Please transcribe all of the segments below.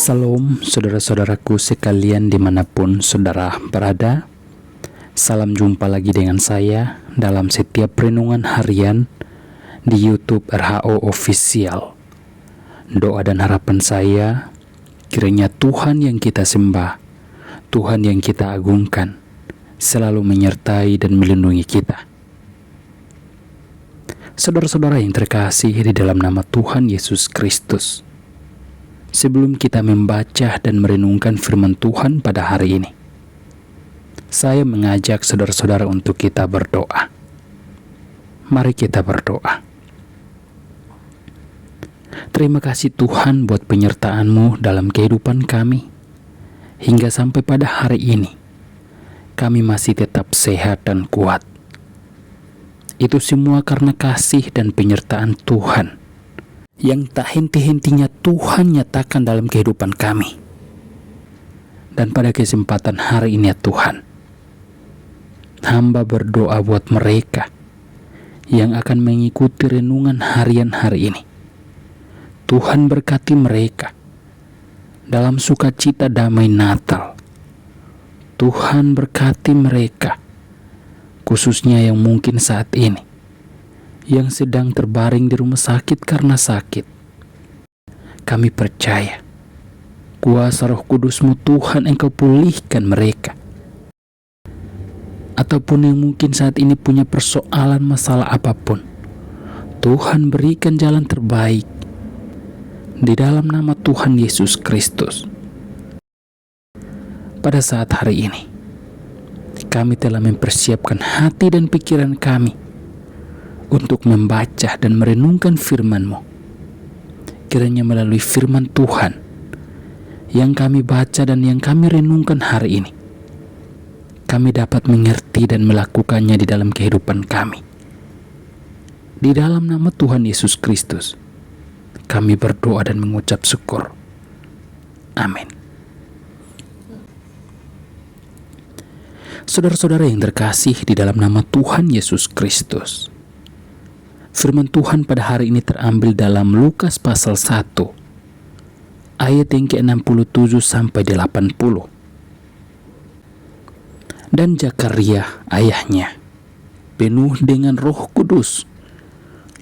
Salam saudara-saudaraku sekalian dimanapun saudara berada. Salam jumpa lagi dengan saya dalam setiap renungan harian di YouTube RHO Official. Doa dan harapan saya, kiranya Tuhan yang kita sembah, Tuhan yang kita agungkan, selalu menyertai dan melindungi kita. Saudara-saudara yang terkasih di dalam nama Tuhan Yesus Kristus, sebelum kita membaca dan merenungkan firman Tuhan pada hari ini, saya mengajak saudara-saudara untuk kita berdoa. Mari kita berdoa. Terima kasih Tuhan buat penyertaan-Mu dalam kehidupan kami. Hingga sampai pada hari ini, kami masih tetap sehat dan kuat. Itu semua karena kasih dan penyertaan Tuhan yang tak henti-hentinya Tuhan nyatakan dalam kehidupan kami. Dan pada kesempatan hari ini ya Tuhan, hamba berdoa buat mereka yang akan mengikuti renungan harian hari ini. Tuhan berkati mereka dalam sukacita damai Natal. Tuhan berkati mereka, khususnya yang mungkin saat ini yang sedang terbaring di rumah sakit karena sakit. Kami percaya kuasa Roh Kudus-Mu Tuhan Engkau pulihkan mereka. Ataupun yang mungkin saat ini punya persoalan masalah apapun, Tuhan berikan jalan terbaik di dalam nama Tuhan Yesus Kristus. Pada saat hari ini, kami telah mempersiapkan hati dan pikiran kami untuk membaca dan merenungkan firman-Mu. Kiranya melalui firman Tuhan yang kami baca dan yang kami renungkan hari ini, kami dapat mengerti dan melakukannya di dalam kehidupan kami. Di dalam nama Tuhan Yesus Kristus, kami berdoa dan mengucap syukur. Amin. Saudara-saudara yang terkasih di dalam nama Tuhan Yesus Kristus, firman Tuhan pada hari ini terambil dalam Lukas pasal 1 ayat yang ke-67 sampai 80. Dan Zakaria ayahnya penuh dengan Roh Kudus,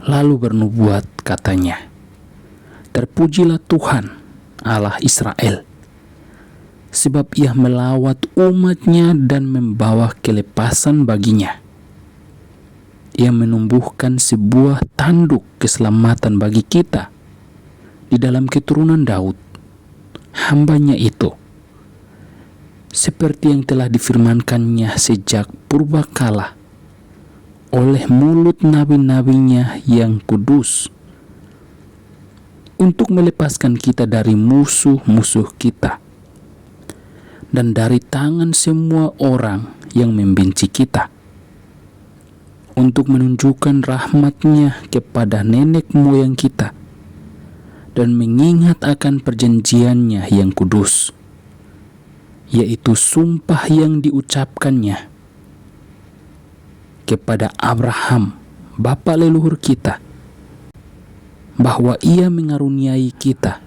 lalu bernubuat katanya, "Terpujilah Tuhan Allah Israel, sebab Ia melawat umat-Nya dan membawa kelepasan baginya. Ia menumbuhkan sebuah tanduk keselamatan bagi kita di dalam keturunan Daud, hamba-Nya itu, seperti yang telah difirmankannya sejak purbakala oleh mulut nabi-nabinya yang kudus, untuk melepaskan kita dari musuh-musuh kita dan dari tangan semua orang yang membenci kita, untuk menunjukkan rahmat-Nya kepada nenek moyang kita dan mengingat akan perjanjian-Nya yang kudus, yaitu sumpah yang diucapkannya kepada Abraham, bapa leluhur kita, bahwa Ia mengaruniai kita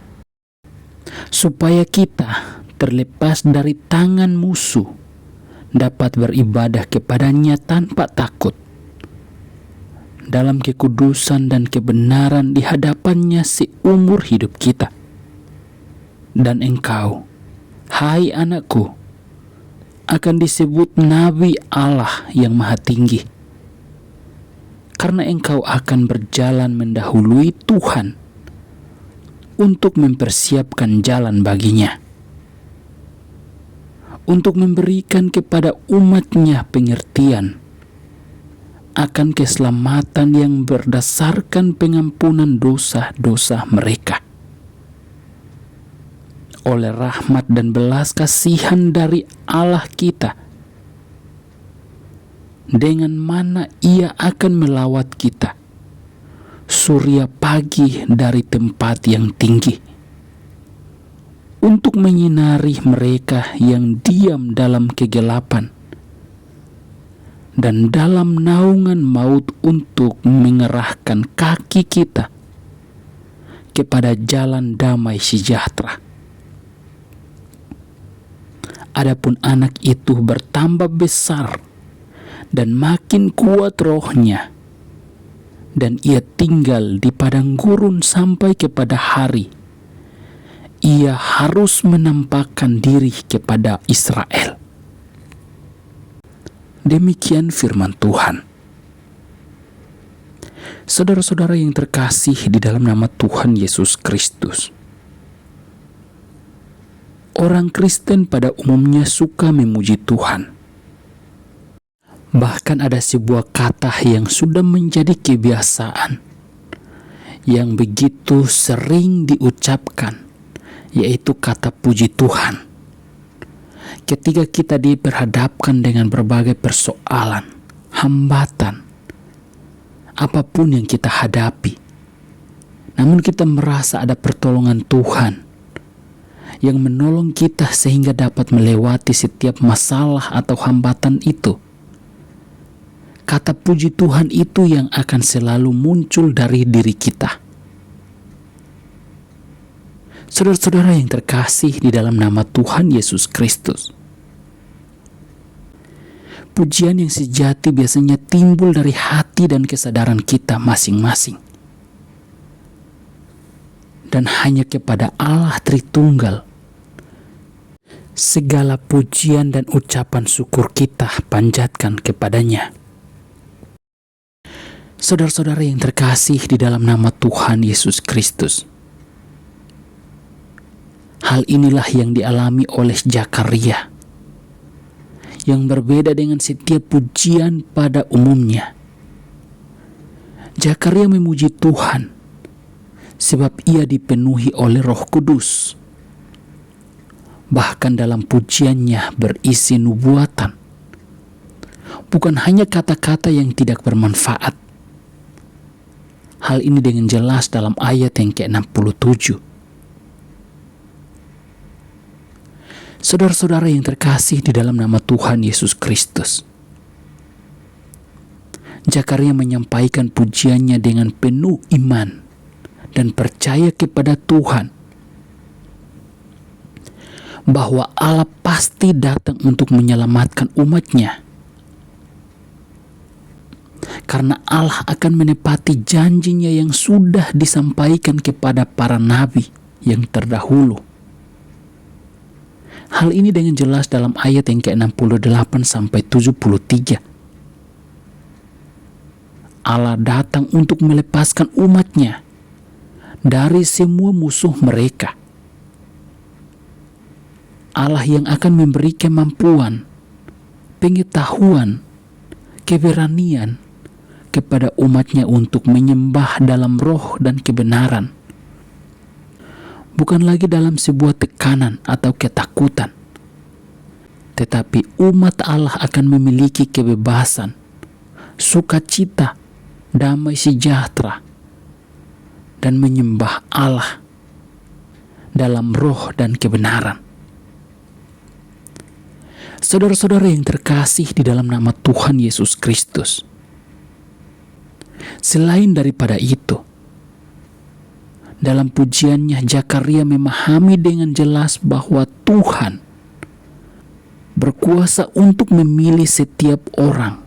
supaya kita terlepas dari tangan musuh, dapat beribadah kepada-Nya tanpa takut, dalam kekudusan dan kebenaran di hadapan-Nya seumur hidup kita. Dan engkau, hai anakku, akan disebut Nabi Allah yang Maha Tinggi, karena engkau akan berjalan mendahului Tuhan untuk mempersiapkan jalan baginya, untuk memberikan kepada umat-Nya pengertian akan keselamatan yang berdasarkan pengampunan dosa-dosa mereka, oleh rahmat dan belas kasihan dari Allah kita, dengan mana Ia akan melawat kita surya pagi dari tempat yang tinggi, untuk menyinari mereka yang diam dalam kegelapan dan dalam naungan maut, untuk mengerahkan kaki kita kepada jalan damai sejahtera. Adapun anak itu bertambah besar dan makin kuat rohnya, dan ia tinggal di padang gurun sampai kepada hari ia harus menampakkan diri kepada Israel. Demikian firman Tuhan. Saudara-saudara yang terkasih di dalam nama Tuhan Yesus Kristus, orang Kristen pada umumnya suka memuji Tuhan. Bahkan ada sebuah kata yang sudah menjadi kebiasaan, yang begitu sering diucapkan, yaitu kata puji Tuhan. Ketika kita diperhadapkan dengan berbagai persoalan, hambatan, apapun yang kita hadapi, namun kita merasa ada pertolongan Tuhan yang menolong kita sehingga dapat melewati setiap masalah atau hambatan itu. Kata puji Tuhan itu yang akan selalu muncul dari diri kita. Saudara-saudara yang terkasih di dalam nama Tuhan Yesus Kristus, pujian yang sejati biasanya timbul dari hati dan kesadaran kita masing-masing. Dan hanya kepada Allah Tritunggal segala pujian dan ucapan syukur kita panjatkan kepadanya. Saudara-saudara yang terkasih di dalam nama Tuhan Yesus Kristus, hal inilah yang dialami oleh Zakaria, yang berbeda dengan setiap pujian pada umumnya. Zakaria memuji Tuhan sebab ia dipenuhi oleh Roh Kudus. Bahkan dalam pujiannya berisi nubuatan, bukan hanya kata-kata yang tidak bermanfaat. Hal ini dengan jelas dalam ayat yang ke-67. Saudara-saudara yang terkasih di dalam nama Tuhan Yesus Kristus, Zakaria menyampaikan pujiannya dengan penuh iman dan percaya kepada Tuhan bahwa Allah pasti datang untuk menyelamatkan umatnya, karena Allah akan menepati janjinya yang sudah disampaikan kepada para nabi yang terdahulu. Hal ini dengan jelas dalam ayat yang ke-68 sampai 73. Allah datang untuk melepaskan umatnya dari semua musuh mereka. Allah yang akan memberi kemampuan, pengetahuan, keberanian kepada umatnya untuk menyembah dalam roh dan kebenaran, bukan lagi dalam sebuah tekanan atau ketakutan, tetapi umat Allah akan memiliki kebebasan, sukacita, damai sejahtera, dan menyembah Allah dalam roh dan kebenaran. Saudara-saudara yang terkasih di dalam nama Tuhan Yesus Kristus, selain daripada itu, dalam pujiannya Zakaria memahami dengan jelas bahwa Tuhan berkuasa untuk memilih setiap orang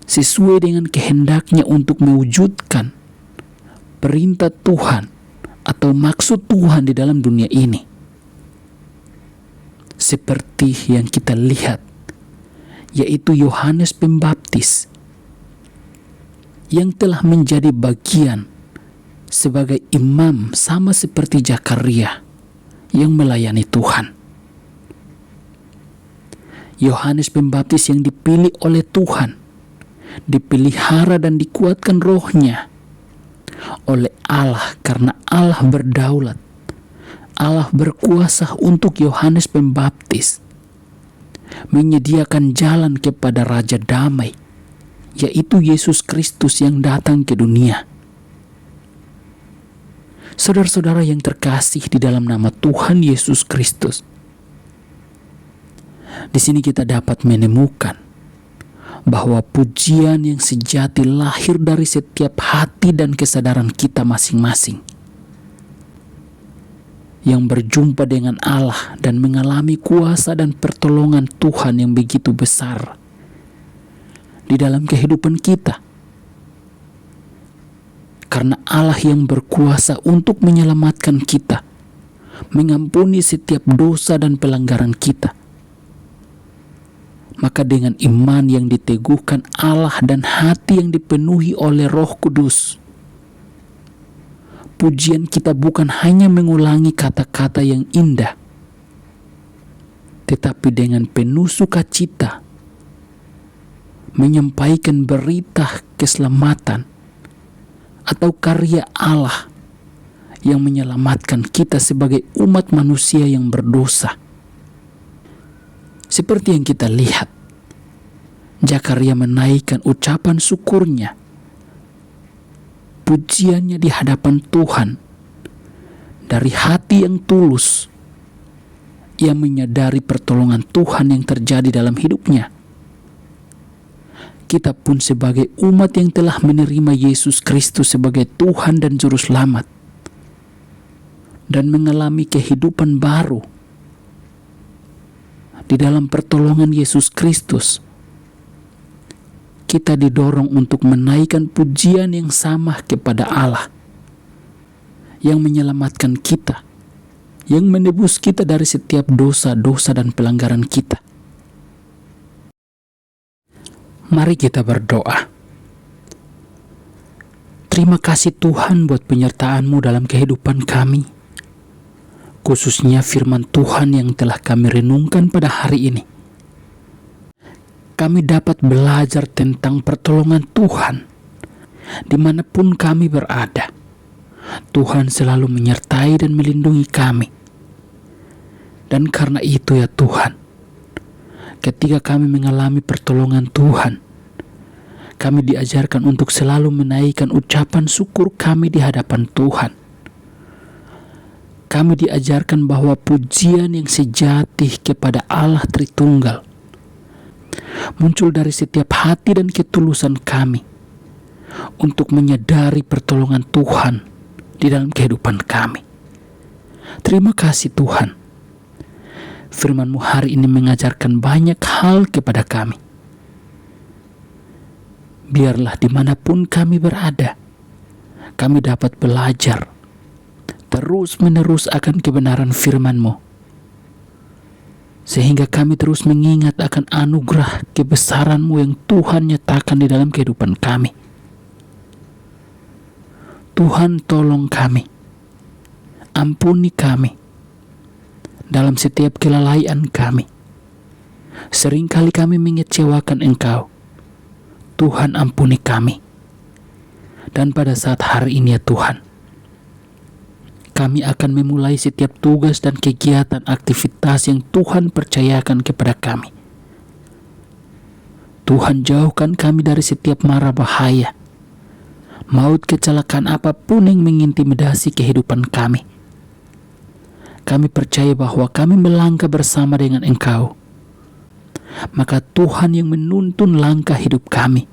sesuai dengan kehendaknya untuk mewujudkan perintah Tuhan atau maksud Tuhan di dalam dunia ini. Seperti yang kita lihat, yaitu Yohanes Pembaptis yang telah menjadi bagian sebagai imam sama seperti Zakaria yang melayani Tuhan. Yohanes Pembaptis yang dipilih oleh Tuhan, dipelihara dan dikuatkan rohnya oleh Allah, karena Allah berdaulat, Allah berkuasa untuk Yohanes Pembaptis menyediakan jalan kepada Raja Damai, yaitu Yesus Kristus yang datang ke dunia. Saudara-saudara yang terkasih di dalam nama Tuhan Yesus Kristus, di sini kita dapat menemukan bahwa pujian yang sejati lahir dari setiap hati dan kesadaran kita masing-masing. yang berjumpa dengan Allah dan mengalami kuasa dan pertolongan Tuhan yang begitu besar di dalam kehidupan kita. Karena Allah yang berkuasa untuk menyelamatkan kita, mengampuni setiap dosa dan pelanggaran kita. Maka dengan iman yang diteguhkan Allah dan hati yang dipenuhi oleh Roh Kudus, pujian kita bukan hanya mengulangi kata-kata yang indah, tetapi dengan penuh sukacita menyampaikan berita keselamatan atau karya Allah yang menyelamatkan kita sebagai umat manusia yang berdosa. Seperti yang kita lihat, Zakaria menaikkan ucapan syukurnya, pujiannya di hadapan Tuhan dari hati yang tulus. Ia menyadari pertolongan Tuhan yang terjadi dalam hidupnya. Kita pun sebagai umat yang telah menerima Yesus Kristus sebagai Tuhan dan Juru Selamat dan mengalami kehidupan baru di dalam pertolongan Yesus Kristus, kita didorong untuk menaikkan pujian yang sama kepada Allah yang menyelamatkan kita, yang menebus kita dari setiap dosa-dosa dan pelanggaran kita. Mari kita berdoa. Terima kasih Tuhan buat penyertaan-Mu dalam kehidupan kami, khususnya firman Tuhan yang telah kami renungkan pada hari ini. Kami dapat belajar tentang pertolongan Tuhan dimanapun kami berada. Tuhan selalu menyertai dan melindungi kami. Dan karena itu ya Tuhan, ketika kami mengalami pertolongan Tuhan, kami diajarkan untuk selalu menaikkan ucapan syukur kami di hadapan Tuhan. Kami diajarkan bahwa pujian yang sejati kepada Allah Tritunggal muncul dari setiap hati dan ketulusan kami untuk menyadari pertolongan Tuhan di dalam kehidupan kami. Terima kasih Tuhan. Firman-Mu hari ini mengajarkan banyak hal kepada kami. Biarlah dimanapun kami berada, kami dapat belajar terus-menerus akan kebenaran firman-Mu, sehingga kami terus mengingat akan anugerah kebesaran-Mu yang Tuhan nyatakan di dalam kehidupan kami. Tuhan tolong kami, ampuni kami dalam setiap kelalaian kami. Seringkali kami mengecewakan Engkau. Tuhan ampuni kami. Dan pada saat hari ini ya Tuhan, kami akan memulai setiap tugas dan kegiatan aktivitas yang Tuhan percayakan kepada kami. Tuhan jauhkan kami dari setiap mara bahaya, maut, kecelakaan apapun yang mengintimidasi kehidupan kami. Kami percaya bahwa kami melangkah bersama dengan Engkau. Maka Tuhan yang menuntun langkah hidup kami.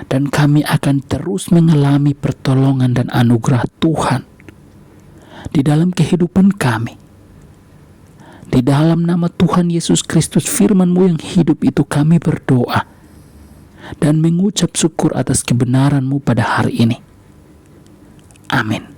Dan kami akan terus mengalami pertolongan dan anugerah Tuhan di dalam kehidupan kami. Di dalam nama Tuhan Yesus Kristus, firman-Mu yang hidup itu kami berdoa dan mengucap syukur atas kebenaran-Mu pada hari ini. Amin.